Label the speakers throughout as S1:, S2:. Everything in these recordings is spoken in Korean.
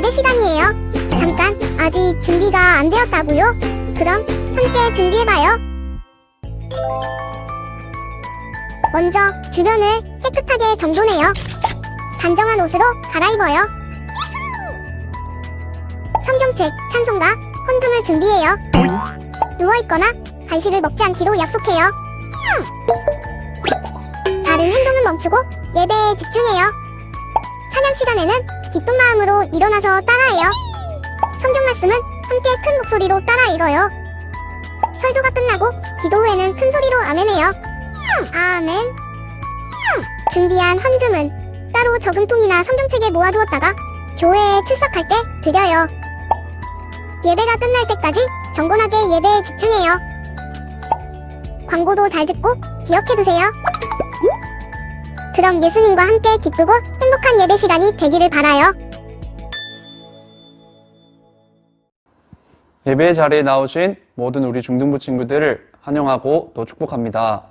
S1: 예배 시간이에요. 잠깐, 아직 준비가 안 되었다고요? 그럼 함께 준비해봐요. 먼저 주변을 깨끗하게 정돈해요. 단정한 옷으로 갈아입어요. 성경책, 찬송가, 헌금을 준비해요. 누워있거나 간식을 먹지 않기로 약속해요. 다른 행동은 멈추고 예배에 집중해요. 찬양 시간에는 기쁜 마음으로 일어나서 따라해요. 성경 말씀은 함께 큰 목소리로 따라 읽어요. 설교가 끝나고 기도 후에는 큰 소리로 아멘해요. 아멘. 준비한 헌금은 따로 저금통이나 성경책에 모아두었다가 교회에 출석할 때 드려요. 예배가 끝날 때까지 경건하게 예배에 집중해요. 광고도 잘 듣고 기억해두세요. 그럼 예수님과 함께 기쁘고 행복한 예배 시간이 되기를 바라요.
S2: 예배 자리에 나오신 모든 우리 중등부 친구들을 환영하고 또 축복합니다.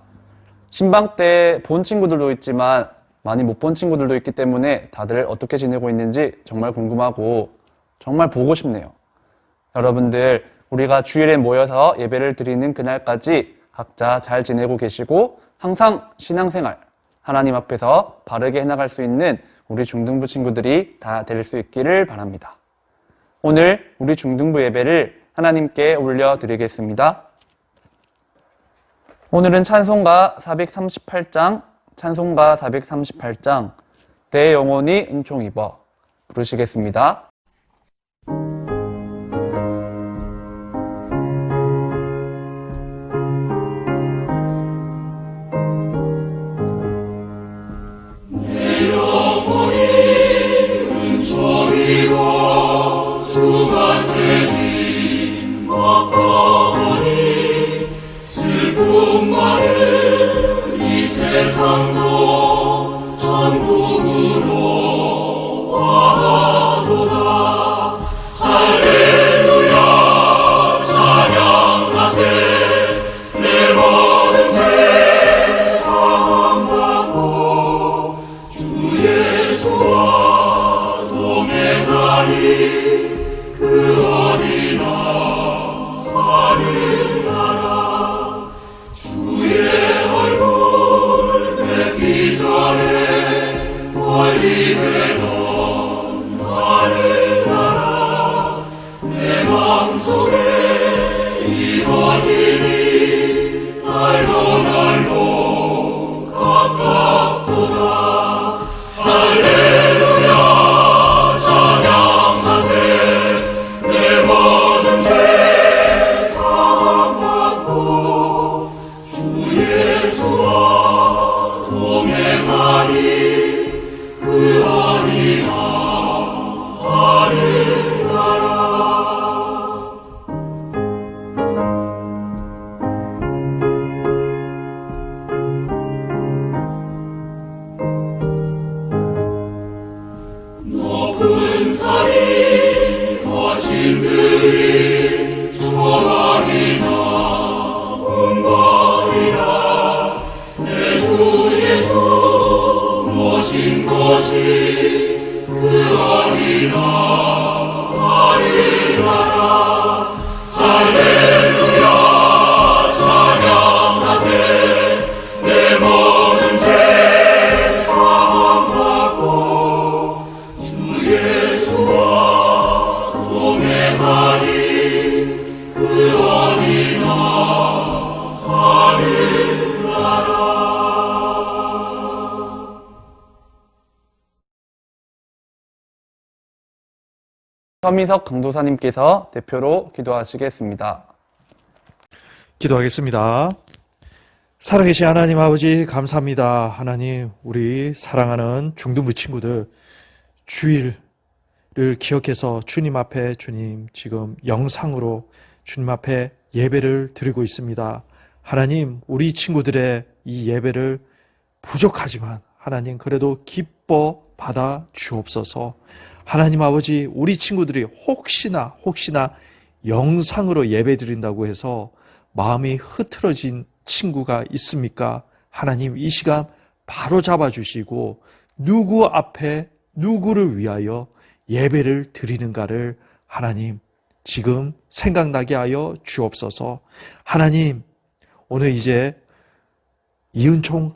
S2: 신방 때 본 친구들도 있지만 많이 못 본 친구들도 있기 때문에 다들 어떻게 지내고 있는지 정말 궁금하고 정말 보고 싶네요. 여러분들, 우리가 주일에 모여서 예배를 드리는 그날까지 각자 잘 지내고 계시고 항상 신앙생활, 하나님 앞에서 바르게 해나갈 수 있는 우리 중등부 친구들이 다 될 수 있기를 바랍니다. 오늘 우리 중등부 예배를 하나님께 올려드리겠습니다. 오늘은 찬송가 438장, 내 영혼이 은총 입어 부르시겠습니다.
S3: 세상도 천국으로 와도다. 할렐루야 찬양하세. 내 모든 죄 사함받고 주 예수와 동행하리. 그 어디나 하늘나라 주의 얼굴 뵙기 전에 멀리 뵈던 하늘나라 내 맘속에 이루어지니 날로 가깝도다. 할렐루야 찬양하세. 내 모든 죄 사함받고 주 예수와 동행하니 그 어디나 하늘나라. 높은 산이 거친 들이 초막이나 궁궐이나 내 주 예수 모신 곳이 그 어디나 하늘나라. 할렐루야 찬양하세. 내 모든 죄 사함받고 주 예수와 동행하니 그 어디나 하늘나라.
S2: 서민석 강도사님께서 대표로 기도하시겠습니다.
S4: 기도하겠습니다. 살아계신 하나님 아버지 감사합니다. 하나님, 우리 사랑하는 중등부 친구들 주일을 기억해서 주님 앞에 주님 지금 영상으로 주님 앞에 예배를 드리고 있습니다. 하나님, 우리 친구들의 이 예배를 부족하지만 하나님 그래도 기뻐 받아 주옵소서. 하나님 아버지, 우리 친구들이 혹시나 영상으로 예배 드린다고 해서 마음이 흐트러진 친구가 있습니까? 하나님, 이 시간 바로 잡아주시고 누구 앞에 누구를 위하여 예배를 드리는가를 하나님 지금 생각나게 하여 주옵소서. 하나님, 오늘 이제 이은총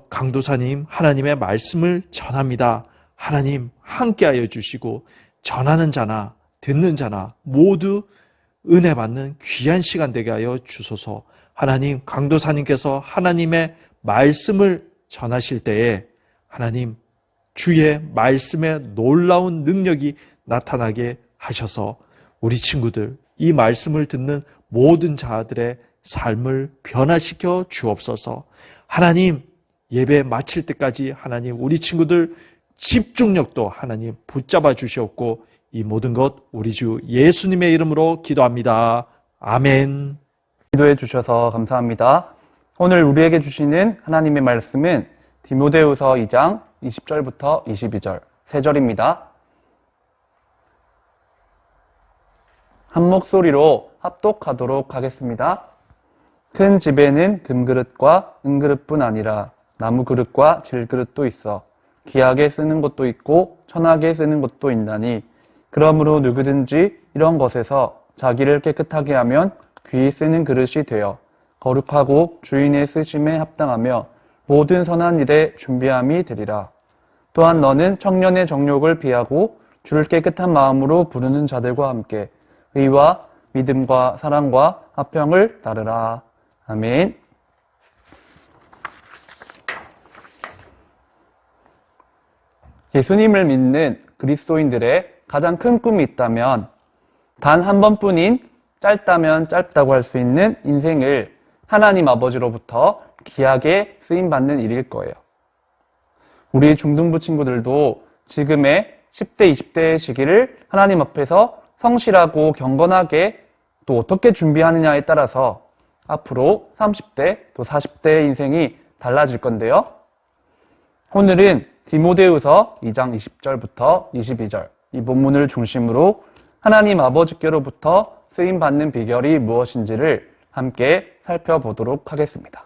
S4: 강도사님 하나님의 말씀을 전합니다. 하나님 함께하여 주시고 전하는 자나 듣는 자나 모두 은혜 받는 귀한 시간 되게 하여 주소서. 하나님, 강도사님께서 하나님의 말씀을 전하실 때에 하나님 주의 말씀에 놀라운 능력이 나타나게 하셔서 우리 친구들, 이 말씀을 듣는 모든 자들의 삶을 변화시켜 주옵소서. 하나님, 예배 마칠 때까지 하나님 우리 친구들 집중력도 하나님 붙잡아 주시옵고 이 모든 것 우리 주 예수님의 이름으로 기도합니다. 아멘.
S2: 기도해 주셔서 감사합니다. 오늘 우리에게 주시는 하나님의 말씀은 디모데후서 2장 20절부터 22절 3절입니다. 한 목소리로 합독하도록 하겠습니다. 큰 집에는 금그릇과 은그릇뿐 아니라 나무 그릇과 질그릇도 있어 귀하게 쓰는 것도 있고 천하게 쓰는 것도 있나니 그러므로 누구든지 이런 것에서 자기를 깨끗하게 하면 귀히 쓰는 그릇이 되어 거룩하고 주인의 쓰심에 합당하며 모든 선한 일에 준비함이 되리라. 또한 너는 청년의 정욕을 피하고 주를 깨끗한 마음으로 부르는 자들과 함께 의와 믿음과 사랑과 화평을 따르라. 아멘. 예수님을 믿는 그리스도인들의 가장 큰 꿈이 있다면 단 한 번뿐인 짧다면 짧다고 할 수 있는 인생을 하나님 아버지로부터 귀하게 쓰임받는 일일 거예요. 우리 중등부 친구들도 지금의 10대, 20대의 시기를 하나님 앞에서 성실하고 경건하게 또 어떻게 준비하느냐에 따라서 앞으로 30대 또 40대의 인생이 달라질 건데요. 오늘은 디모데후서 2장 20절부터 22절 이 본문을 중심으로 하나님 아버지께로부터 쓰임받는 비결이 무엇인지를 함께 살펴보도록 하겠습니다.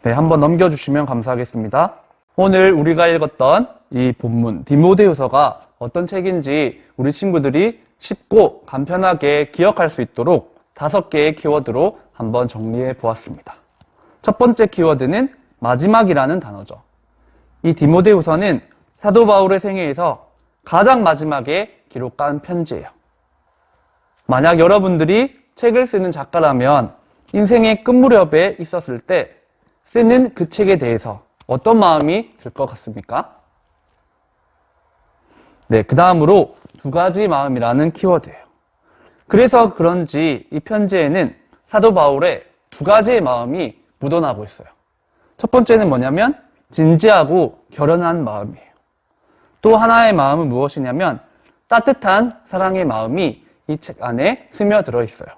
S2: 네, 한번 넘겨주시면 감사하겠습니다. 오늘 우리가 읽었던 이 본문 디모데후서가 어떤 책인지 우리 친구들이 쉽고 간편하게 기억할 수 있도록 5개의 키워드로 한번 정리해 보았습니다. 첫 번째 키워드는 마지막이라는 단어죠. 이 디모데후서는 사도 바울의 생애에서 가장 마지막에 기록한 편지예요. 만약 여러분들이 책을 쓰는 작가라면 인생의 끝 무렵에 있었을 때 쓰는 그 책에 대해서 어떤 마음이 들 것 같습니까? 네, 그 다음으로 2가지 마음이라는 키워드예요. 그래서 그런지 이 편지에는 사도 바울의 2가지의 마음이 묻어나고 있어요. 첫 번째는 뭐냐면 진지하고 결연한 마음이에요. 또 하나의 마음은 무엇이냐면 따뜻한 사랑의 마음이 이 책 안에 스며들어 있어요.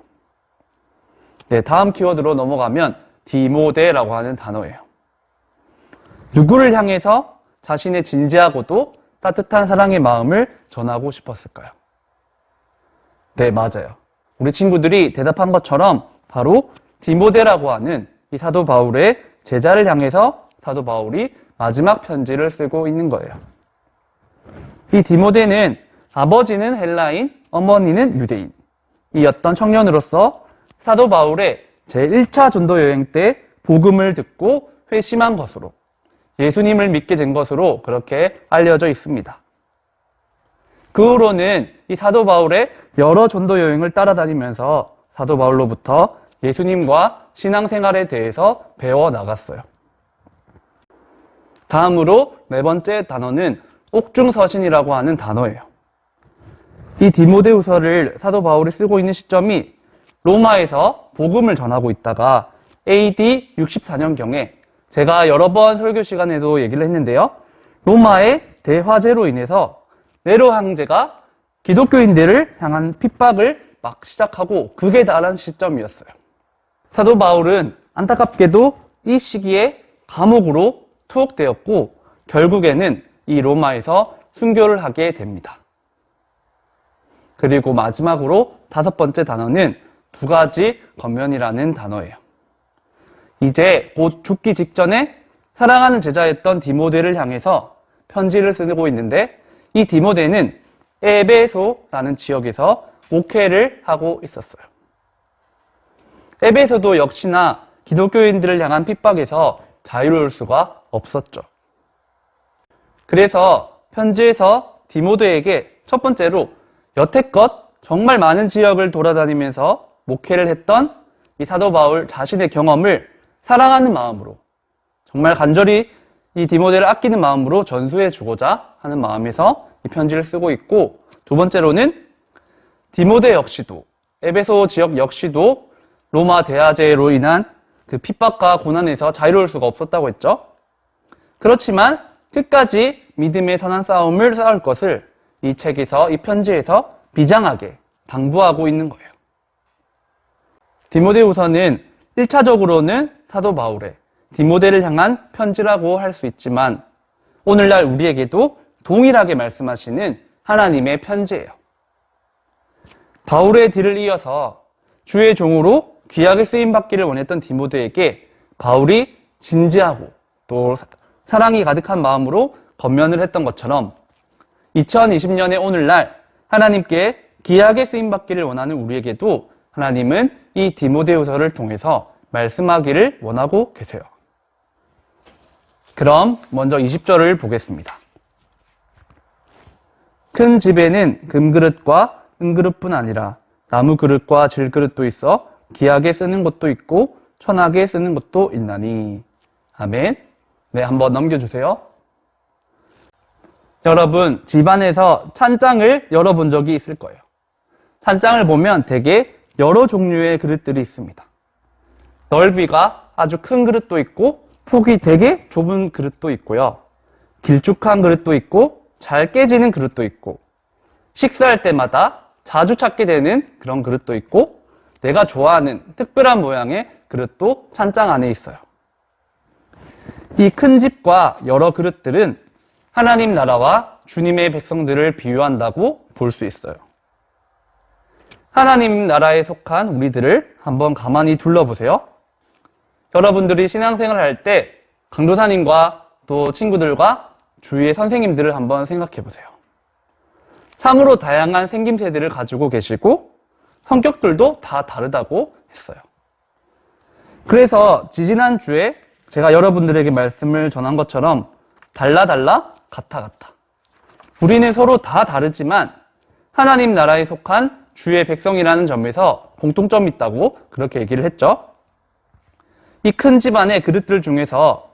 S2: 네, 다음 키워드로 넘어가면 디모데라고 하는 단어예요. 누구를 향해서 자신의 진지하고도 따뜻한 사랑의 마음을 전하고 싶었을까요? 네, 맞아요. 우리 친구들이 대답한 것처럼 바로 디모데라고 하는 이 사도 바울의 제자를 향해서 사도 바울이 마지막 편지를 쓰고 있는 거예요. 이 디모데는 아버지는 헬라인, 어머니는 유대인 이었던 청년으로서 사도 바울의 제1차 전도 여행 때 복음을 듣고 회심한 것으로 예수님을 믿게 된 것으로 그렇게 알려져 있습니다. 그 후로는 이 사도 바울의 여러 전도 여행을 따라다니면서 사도 바울로부터 예수님과 신앙생활에 대해서 배워 나갔어요. 다음으로 4번째 단어는 옥중서신이라고 하는 단어예요. 이 디모데후서를 사도 바울이 쓰고 있는 시점이 로마에서 복음을 전하고 있다가 AD 64년경에 제가 여러 번 설교 시간에도 얘기를 했는데요. 로마의 대화재로 인해서 네로 황제가 기독교인들을 향한 핍박을 막 시작하고 극에 달한 시점이었어요. 사도 바울은 안타깝게도 이 시기에 감옥으로 투옥되었고 결국에는 이 로마에서 순교를 하게 됩니다. 그리고 마지막으로 5번째 단어는 2가지 겉면이라는 단어예요. 이제 곧 죽기 직전에 사랑하는 제자였던 디모데를 향해서 편지를 쓰고 있는데 이 디모데는 에베소라는 지역에서 목회를 하고 있었어요. 에베소도 역시나 기독교인들을 향한 핍박에서 자유로울 수가 없었죠. 그래서 편지에서 디모데에게 첫 번째로 여태껏 정말 많은 지역을 돌아다니면서 목회를 했던 이 사도 바울 자신의 경험을 사랑하는 마음으로, 정말 간절히 이 디모데를 아끼는 마음으로 전수해 주고자 하는 마음에서 이 편지를 쓰고 있고, 두 번째로는 디모데 역시도, 에베소 지역 역시도 로마 대화제로 인한 그 핍박과 고난에서 자유로울 수가 없었다고 했죠. 그렇지만 끝까지 믿음의 선한 싸움을 싸울 것을 이 책에서, 이 편지에서 비장하게 당부하고 있는 거예요. 디모데후서는 1차적으로는 사도 바울의 디모데를 향한 편지라고 할 수 있지만 오늘날 우리에게도 동일하게 말씀하시는 하나님의 편지예요. 바울의 뒤를 이어서 주의 종으로 귀하게 쓰임받기를 원했던 디모데에게 바울이 진지하고 또 사랑이 가득한 마음으로 권면을 했던 것처럼 2020년의 오늘날 하나님께 귀하게 쓰임받기를 원하는 우리에게도 하나님은 이 디모데후서를 통해서 말씀하기를 원하고 계세요. 그럼 먼저 20절을 보겠습니다. 큰 집에는 금그릇과 은그릇뿐 아니라 나무 그릇과 질그릇도 있어 귀하게 쓰는 것도 있고 천하게 쓰는 것도 있나니. 아멘. 네, 한번 넘겨주세요. 여러분, 집안에서 찬장을 열어본 적이 있을 거예요. 찬장을 보면 되게 여러 종류의 그릇들이 있습니다. 넓이가 아주 큰 그릇도 있고 폭이 되게 좁은 그릇도 있고요. 길쭉한 그릇도 있고 잘 깨지는 그릇도 있고 식사할 때마다 자주 찾게 되는 그런 그릇도 있고 내가 좋아하는 특별한 모양의 그릇도 찬장 안에 있어요. 이 큰 집과 여러 그릇들은 하나님 나라와 주님의 백성들을 비유한다고 볼 수 있어요. 하나님 나라에 속한 우리들을 한번 가만히 둘러보세요. 여러분들이 신앙생활을 할 때 강도사님과 또 친구들과 주위의 선생님들을 한번 생각해 보세요. 참으로 다양한 생김새들을 가지고 계시고 성격들도 다 다르다고 했어요. 그래서 지지난주에 제가 여러분들에게 말씀을 전한 것처럼 달라 같아. 우리는 서로 다 다르지만 하나님 나라에 속한 주의 백성이라는 점에서 공통점이 있다고 그렇게 얘기를 했죠. 이 큰 집안의 그릇들 중에서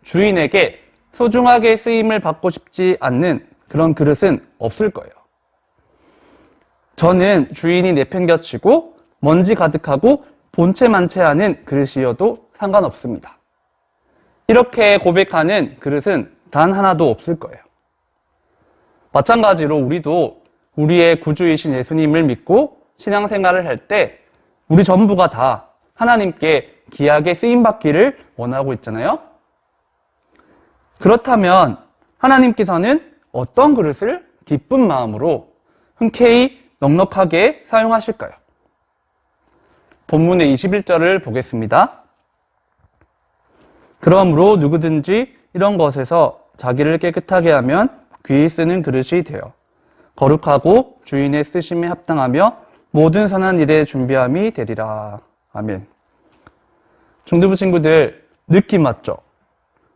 S2: 주인에게 소중하게 쓰임을 받고 싶지 않는 그런 그릇은 없을 거예요. 저는 주인이 내팽겨치고 먼지 가득하고 본체만체하는 그릇이어도 상관없습니다. 이렇게 고백하는 그릇은 단 하나도 없을 거예요. 마찬가지로 우리도 우리의 구주이신 예수님을 믿고 신앙생활을 할 때 우리 전부가 다 하나님께 귀하게 쓰임받기를 원하고 있잖아요. 그렇다면 하나님께서는 어떤 그릇을 기쁜 마음으로 흔쾌히 넉넉하게 사용하실까요? 본문의 21절을 보겠습니다. 그러므로 누구든지 이런 것에서 자기를 깨끗하게 하면 귀히 쓰는 그릇이 되어 거룩하고 주인의 쓰심에 합당하며 모든 선한 일에 준비함이 되리라. 아멘. 중등부 친구들, 느낌 맞죠?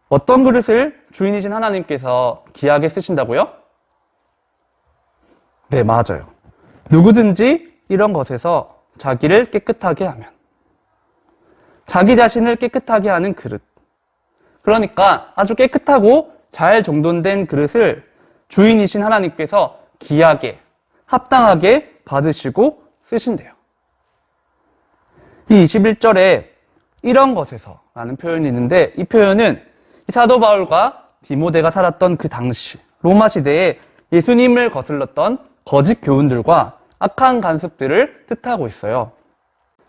S2: 어떤 그릇을 주인이신 하나님께서 귀하게 쓰신다고요? 네, 맞아요. 누구든지 이런 것에서 자기를 깨끗하게 하면, 자기 자신을 깨끗하게 하는 그릇. 그러니까 아주 깨끗하고 잘 정돈된 그릇을 주인이신 하나님께서 귀하게, 합당하게 받으시고 쓰신대요. 이 21절에 이런 것에서 라는 표현이 있는데, 이 표현은 이 사도 바울과 디모데가 살았던 그 당시 로마 시대에 예수님을 거슬렀던 거짓 교훈들과 악한 관습들을 뜻하고 있어요.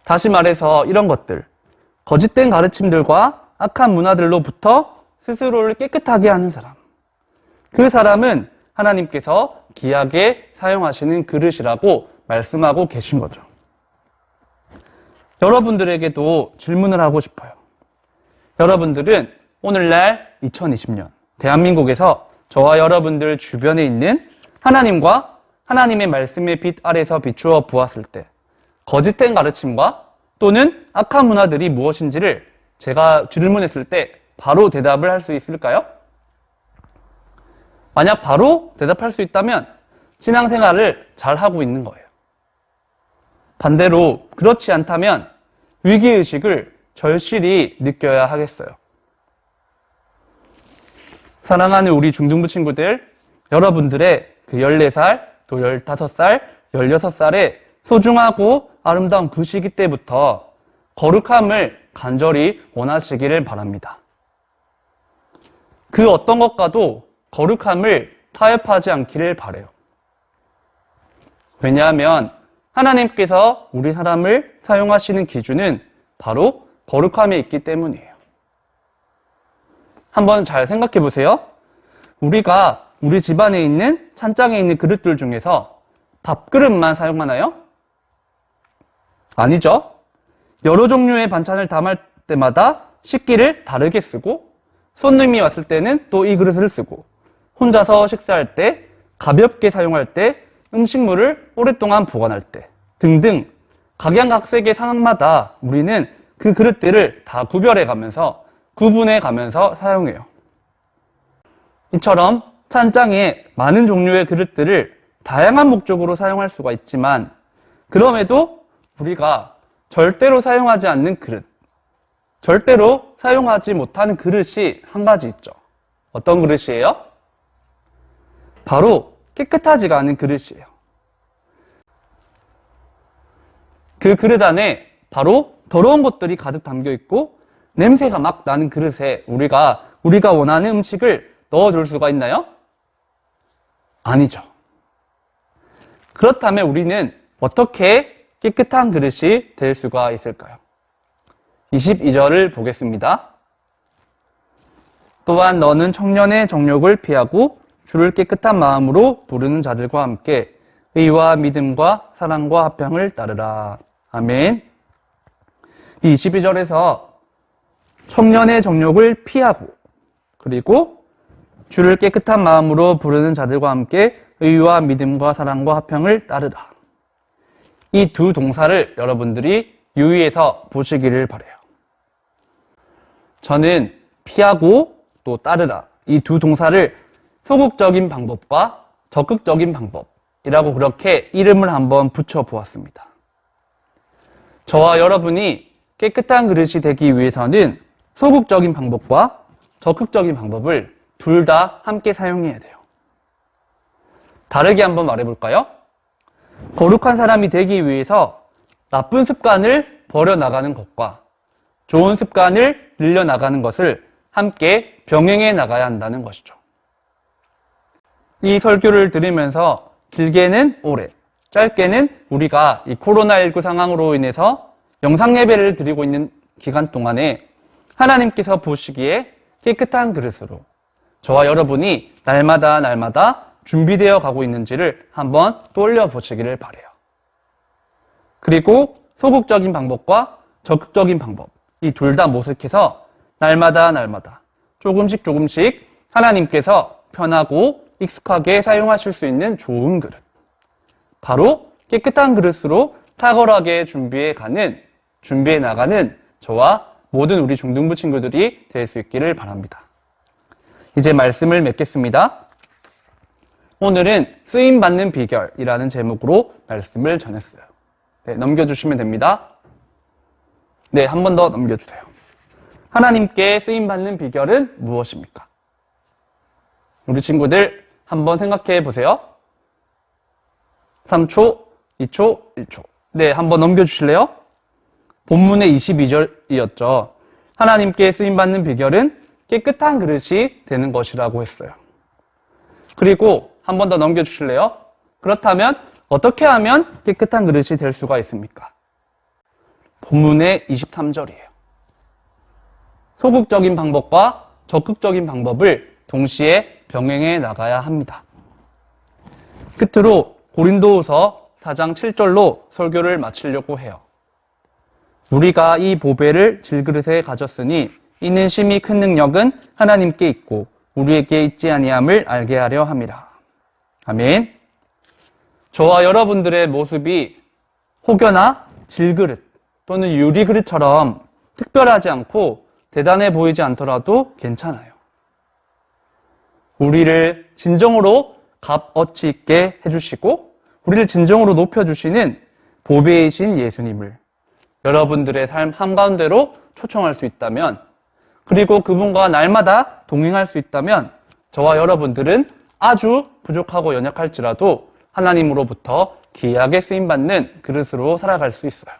S2: 다시 말해서 이런 것들, 거짓된 가르침들과 악한 문화들로부터 스스로를 깨끗하게 하는 사람, 그 사람은 하나님께서 귀하게 사용하시는 그릇이라고 말씀하고 계신 거죠. 여러분들에게도 질문을 하고 싶어요. 여러분들은 오늘날 2020년 대한민국에서 저와 여러분들 주변에 있는 하나님과 하나님의 말씀의 빛 아래서 비추어 보았을 때 거짓된 가르침과 또는 악한 문화들이 무엇인지를 제가 질문했을 때 바로 대답을 할 수 있을까요? 만약 바로 대답할 수 있다면 신앙생활을 잘 하고 있는 거예요. 반대로 그렇지 않다면 위기의식을 절실히 느껴야 하겠어요. 사랑하는 우리 중등부 친구들, 여러분들의 그 14살, 또 15살, 16살의 소중하고 아름다운 그 시기 때부터 거룩함을 간절히 원하시기를 바랍니다. 그 어떤 것과도 거룩함을 타협하지 않기를 바라요. 왜냐하면 하나님께서 우리 사람을 사용하시는 기준은 바로 거룩함에 있기 때문이에요. 한번 잘 생각해 보세요. 우리가 우리 집안에 있는 찬장에 있는 그릇들 중에서 밥그릇만 사용하나요? 아니죠. 여러 종류의 반찬을 담을 때마다 식기를 다르게 쓰고 손님이 왔을 때는 또 이 그릇을 쓰고 혼자서 식사할 때, 가볍게 사용할 때, 음식물을 오랫동안 보관할 때 등등 각양각색의 상황마다 우리는 그 그릇들을 다 구별해 가면서 구분해 가면서 사용해요. 이처럼 찬장에 많은 종류의 그릇들을 다양한 목적으로 사용할 수가 있지만 그럼에도 우리가 절대로 사용하지 않는 그릇, 절대로 사용하지 못하는 그릇이 한 가지 있죠. 어떤 그릇이에요? 바로 깨끗하지가 않은 그릇이에요. 그 그릇 안에 바로 더러운 것들이 가득 담겨 있고 냄새가 막 나는 그릇에 우리가 원하는 음식을 넣어줄 수가 있나요? 아니죠. 그렇다면 우리는 어떻게 깨끗한 그릇이 될 수가 있을까요? 22절을 보겠습니다. 또한 너는 청년의 정욕을 피하고 주를 깨끗한 마음으로 부르는 자들과 함께 의와 믿음과 사랑과 화평을 따르라. 아멘. 이 22절에서 청년의 정욕을 피하고 그리고 주를 깨끗한 마음으로 부르는 자들과 함께 의와 믿음과 사랑과 화평을 따르라. 이 두 동사를 여러분들이 유의해서 보시기를 바라요. 저는 피하고 또 따르라. 이 두 동사를 소극적인 방법과 적극적인 방법이라고 그렇게 이름을 한번 붙여보았습니다. 저와 여러분이 깨끗한 그릇이 되기 위해서는 소극적인 방법과 적극적인 방법을 둘 다 함께 사용해야 돼요. 다르게 한번 말해볼까요? 거룩한 사람이 되기 위해서 나쁜 습관을 버려나가는 것과 좋은 습관을 늘려나가는 것을 함께 병행해 나가야 한다는 것이죠. 이 설교를 들으면서 길게는 올해, 짧게는 우리가 이 코로나19 상황으로 인해서 영상 예배를 드리고 있는 기간 동안에 하나님께서 보시기에 깨끗한 그릇으로 저와 여러분이 날마다 준비되어 가고 있는지를 한번 떠올려 보시기를 바라요. 그리고 소극적인 방법과 적극적인 방법, 이 둘 다 모색해서 날마다 조금씩 하나님께서 편하고 익숙하게 사용하실 수 있는 좋은 그릇, 바로 깨끗한 그릇으로 탁월하게 준비해 나가는 저와 모든 우리 중등부 친구들이 될 수 있기를 바랍니다. 이제 말씀을 맺겠습니다. 오늘은 쓰임받는 비결이라는 제목으로 말씀을 전했어요. 네, 넘겨주시면 됩니다. 네, 한 번 더 넘겨주세요. 하나님께 쓰임받는 비결은 무엇입니까? 우리 친구들 한번 생각해 보세요. 3초, 2초, 1초. 네, 한번 넘겨주실래요? 본문의 22절이었죠. 하나님께 쓰임받는 비결은 깨끗한 그릇이 되는 것이라고 했어요. 그리고 한 번 더 넘겨주실래요? 그렇다면 어떻게 하면 깨끗한 그릇이 될 수가 있습니까? 본문의 23절이에요. 소극적인 방법과 적극적인 방법을 동시에 병행해 나가야 합니다. 끝으로 고린도후서 4장 7절로 설교를 마치려고 해요. 우리가 이 보배를 질그릇에 가졌으니 이는 심히 큰 능력은 하나님께 있고 우리에게 있지 아니함을 알게 하려 함이라. 아멘. 저와 여러분들의 모습이 혹여나 질그릇 또는 유리그릇처럼 특별하지 않고 대단해 보이지 않더라도 괜찮아요. 우리를 진정으로 값어치 있게 해주시고 우리를 진정으로 높여주시는 보배이신 예수님을 여러분들의 삶 한가운데로 초청할 수 있다면, 그리고 그분과 날마다 동행할 수 있다면 저와 여러분들은 아주 부족하고 연약할지라도 하나님으로부터 귀하게 쓰임받는 그릇으로 살아갈 수 있어요.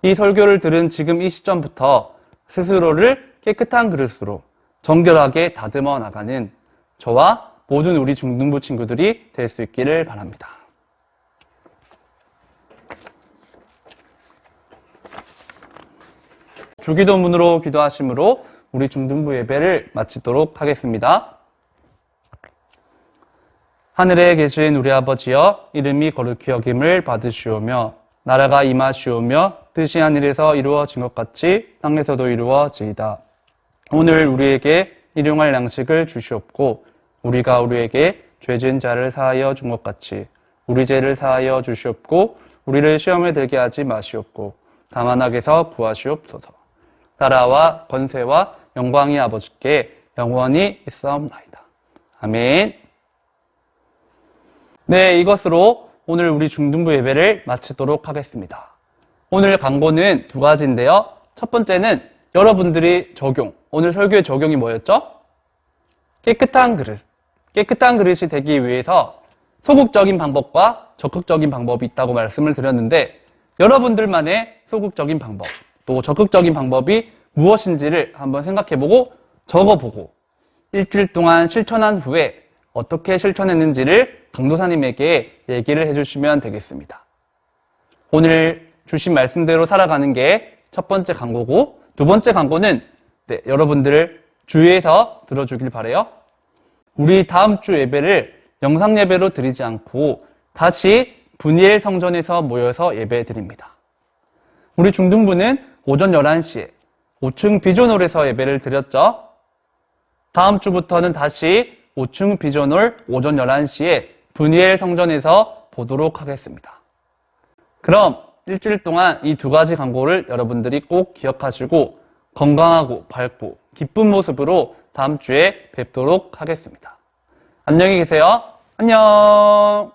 S2: 이 설교를 들은 지금 이 시점부터 스스로를 깨끗한 그릇으로 정결하게 다듬어 나가는 저와 모든 우리 중등부 친구들이 될 수 있기를 바랍니다. 주기도문으로 기도하심으로 우리 중등부 예배를 마치도록 하겠습니다. 하늘에 계신 우리 아버지여, 이름이 거룩히 여김을 받으시오며 나라가 임하시오며 뜻이 하늘에서 이루어진 것 같이 땅에서도 이루어지이다. 오늘 우리에게 일용할 양식을 주시옵고 우리가 우리에게 죄 지은 자를 사하여 준 것 같이 우리 죄를 사하여 주시옵고 우리를 시험에 들게 하지 마시옵고 다만 악에서 구하시옵소서. 나라와 권세와 영광이 아버지께 영원히 있사옵나이다. 아멘. 네, 이것으로 오늘 우리 중등부 예배를 마치도록 하겠습니다. 오늘 강고는 두 가지인데요. 첫 번째는 여러분들이 오늘 설교의 적용이 뭐였죠? 깨끗한 그릇. 깨끗한 그릇이 되기 위해서 소극적인 방법과 적극적인 방법이 있다고 말씀을 드렸는데, 여러분들만의 소극적인 방법, 또 적극적인 방법이 무엇인지를 한번 생각해보고 적어보고 일주일 동안 실천한 후에 어떻게 실천했는지를 강도사님에게 얘기를 해주시면 되겠습니다. 오늘 주신 말씀대로 살아가는 게 첫 번째 강고고, 두 번째 강고는 여러분들 주의해서 들어주길 바라요. 우리 다음 주 예배를 영상 예배로 드리지 않고 다시 분이엘 성전에서 모여서 예배 드립니다. 우리 중등부는 오전 11시에 5층 비전홀에서 예배를 드렸죠. 다음 주부터는 다시 5층 비전홀 오전 11시에 분이엘 성전에서 보도록 하겠습니다. 그럼 일주일 동안 이 두 가지 강고를 여러분들이 꼭 기억하시고 건강하고 밝고 기쁜 모습으로 다음 주에 뵙도록 하겠습니다. 안녕히 계세요. 안녕.